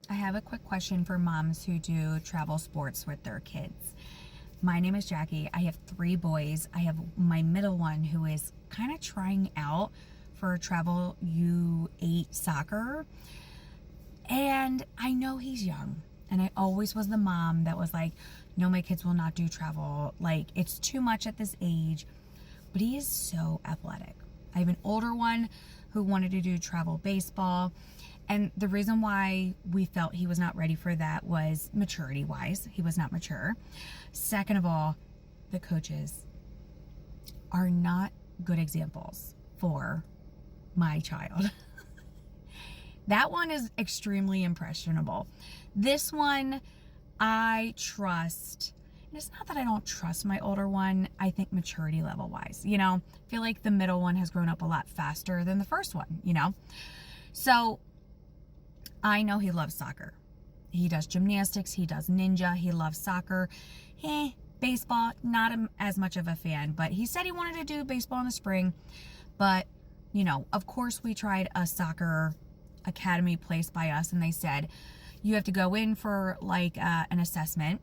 I have a quick question for moms who do travel sports with their kids. My name is Jackie. I have 3 boys. I have my middle one who is kind of trying out for travel U8 soccer. And I know he's young. And I always was the mom that was like, no, my kids will not do travel. Like, it's too much at this age. But he is so athletic. I have an older one who wanted to do travel baseball. And the reason why we felt he was not ready for that was maturity wise. He was not mature. Second of all, the coaches are not good examples for my child. That one is extremely impressionable. This one, I trust. And it's not that I don't trust my older one. I think maturity level wise, I feel like the middle one has grown up a lot faster than the first one, So I know he loves soccer. He does gymnastics. He does ninja. He loves soccer. Baseball, not as much of a fan, but he said he wanted to do baseball in the spring. But, of course we tried a soccer academy placed by us, and they said, you have to go in for like an assessment.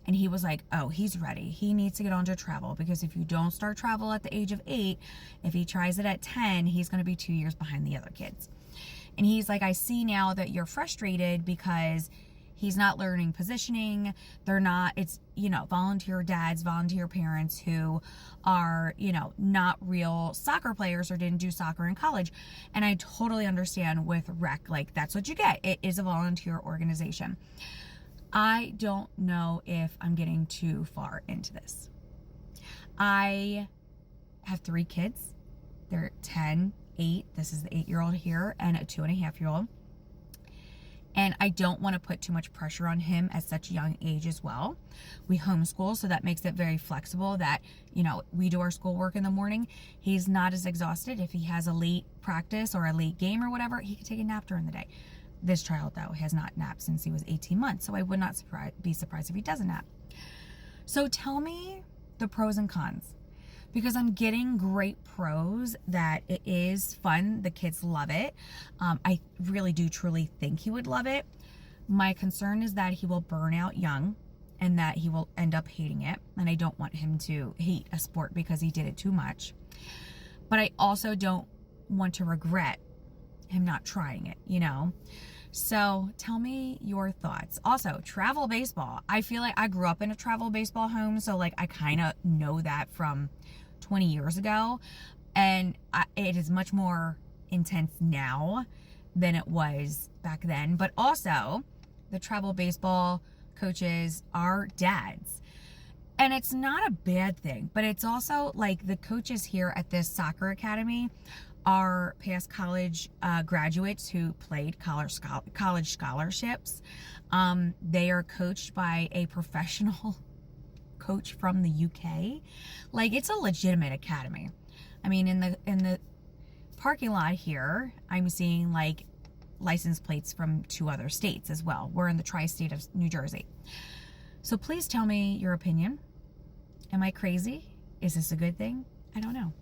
And he was like, oh, he's ready. He needs to get on to travel, because if you don't start travel at the age of 8, if he tries it at 10, he's going to be 2 years behind the other kids. And he's like, I see now that you're frustrated because he's not learning positioning. They're not, it's, volunteer dads, volunteer parents who are, not real soccer players or didn't do soccer in college. And I totally understand with rec, like that's what you get. It is a volunteer organization. I don't know if I'm getting too far into this. I have 3 kids. They're 10, 8. This is the 8-year-old here, and a 2.5-year-old. And I don't want to put too much pressure on him at such a young age as well. We homeschool, so that makes it very flexible that, we do our schoolwork in the morning. He's not as exhausted. If he has a late practice or a late game or whatever, he can take a nap during the day. This child, though, has not napped since he was 18 months, so I would not be surprised if he doesn't nap. So tell me the pros and cons, because I'm getting great pros that it is fun. The kids love it. I really do truly think he would love it. My concern is that he will burn out young and that he will end up hating it. And I don't want him to hate a sport because he did it too much. But I also don't want to regret him not trying it, So tell me your thoughts. Also, travel baseball. I feel like I grew up in a travel baseball home, so like I kind of know that from 20 years ago, and it is much more intense now than it was back then. But also, the travel baseball coaches are dads. And it's not a bad thing, but it's also like the coaches here at this soccer academy are past college graduates who played college scholarships. They are coached by a professional coach from the UK. Like, it's a legitimate academy. I mean, in the parking lot here, I'm seeing like license plates from 2 other states as well. We're in the tri-state of New Jersey. So please tell me your opinion. Am I crazy? Is this a good thing? I don't know.